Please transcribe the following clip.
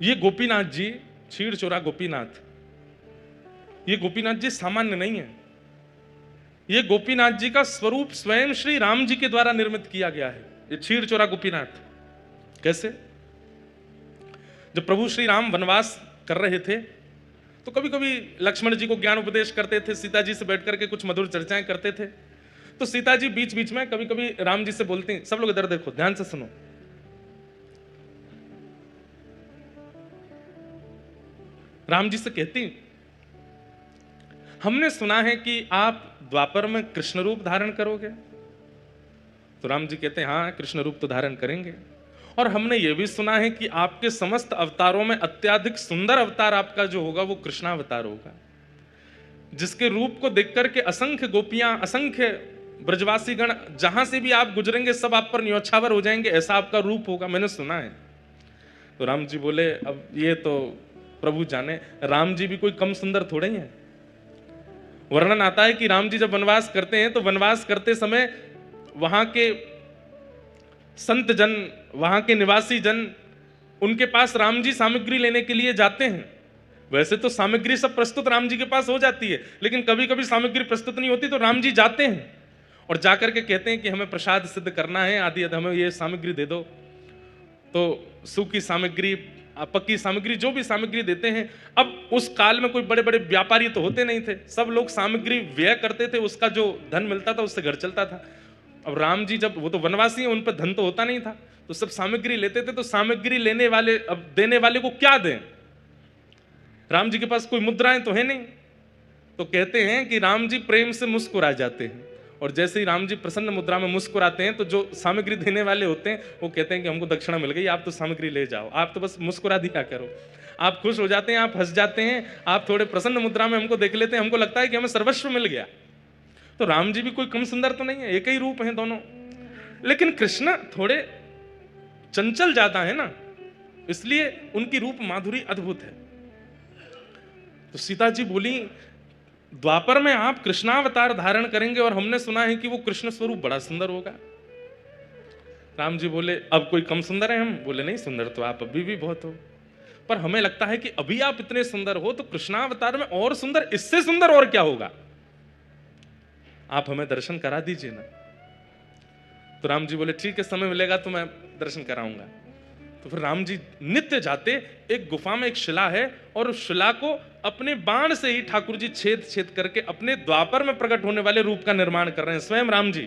ये गोपीनाथ जी, छीड़ चोरा गोपीनाथ, ये गोपीनाथ जी सामान्य नहीं है। ये गोपीनाथ जी का स्वरूप स्वयं श्री राम जी के द्वारा निर्मित किया गया है। ये छीड़ चोरा गोपीनाथ कैसे? जब प्रभु श्री राम वनवास कर रहे थे तो कभी कभी लक्ष्मण जी को ज्ञान उपदेश करते थे, सीता जी से बैठ करके कुछ मधुर चर्चाएं करते थे। तो सीता जी बीच बीच में कभी कभी राम जी से बोलती, सब लोग इधर देखो, ध्यान से सुनो। राम जी से कहती, हमने सुना है कि आप द्वापर में कृष्ण रूप धारण करोगे। तो राम जी कहते हैं, हाँ कृष्ण रूप तो धारण करेंगे, और हमने ये भी सुना है कि आपके समस्त अवतारों में अत्यधिक सुंदर अवतार आपका जो होगा वो कृष्णावतार होगा, जिसके रूप को देख करके असंख्य गोपियां, असंख्य ब्रजवासी गण जहां से भी आप गुजरेंगे सब आप पर न्योछावर हो जाएंगे, ऐसा आपका रूप होगा, मैंने सुना है। तो राम जी बोले, अब ये तो प्रभु जाने, राम जी भी कोई कम सुंदर थोड़े ही हैं। वर्णन आता है कि राम जी जब वनवास करते हैं तो वनवास करते समय वहां के संत जन, वहां के निवासी जन, उनके पास राम जी सामग्री लेने के लिए जाते हैं। वैसे तो सामग्री सब प्रस्तुत राम जी के पास हो जाती है, लेकिन कभी कभी सामग्री प्रस्तुत नहीं होती तो राम जी जाते हैं और जाकर के कहते हैं कि हमें प्रसाद सिद्ध करना है, आदि हमें ये सामग्री दे दो। तो सूखी सामग्री, पक्की सामग्री, जो भी सामग्री देते हैं। अब उस काल में कोई बड़े बड़े व्यापारी तो होते नहीं थे, सब लोग सामग्री व्यय करते थे, उसका जो धन मिलता था उससे घर चलता था। अब राम जी जब, वो तो वनवासी हैं, उन पर धन तो होता नहीं था, तो सब सामग्री लेते थे। तो सामग्री लेने वाले, अब देने वाले को क्या दें? राम जी के पास कोई मुद्राएं तो है नहीं। तो कहते हैं कि राम जी प्रेम से मुस्कुरा जाते हैं, और जैसे ही राम जी प्रसन्न मुद्रा में मुस्कुराते हैं तो जो सामग्री देने वाले होते हैं वो कहते हैं कि हमको दक्षिणा मिल गई, आप तो सामग्री ले जाओ, आप तो बस मुस्कुरा दिया करो। आप खुश हो जाते हैं, आप हंस जाते हैं, आप थोड़े प्रसन्न मुद्रा में हमको देख लेते हैं, हमको लगता है कि हमें सर्वस्व मिल गया। तो राम जी भी कोई कम सुंदर तो नहीं है, एक ही रूप है दोनों, लेकिन कृष्ण थोड़े चंचल ज्यादा है ना, इसलिए उनकी रूप माधुरी अद्भुत है। तो सीता जी बोली, द्वापर में आप कृष्णावतार धारण करेंगे और हमने सुना है कि वो कृष्ण स्वरूप बड़ा सुंदर होगा। राम जी बोले, अब कोई कम सुंदर है हम? बोले नहीं, सुंदर तो आप अभी भी बहुत हो, पर हमें लगता है कि अभी आप इतने सुंदर हो तो कृष्णावतार में और सुंदर, इससे सुंदर और क्या होगा, आप हमें दर्शन करा दीजिए ना। तो राम जी बोले, ठीक है, समय मिलेगा तो मैं दर्शन कराऊंगा। तो फिर राम जी नित्य जाते, एक गुफा में एक शिला है और उस शिला को अपने बाण से ही ठाकुर जी छेद छेद करके अपने द्वापर में प्रकट होने वाले रूप का निर्माण कर रहे हैं, स्वयं राम जी।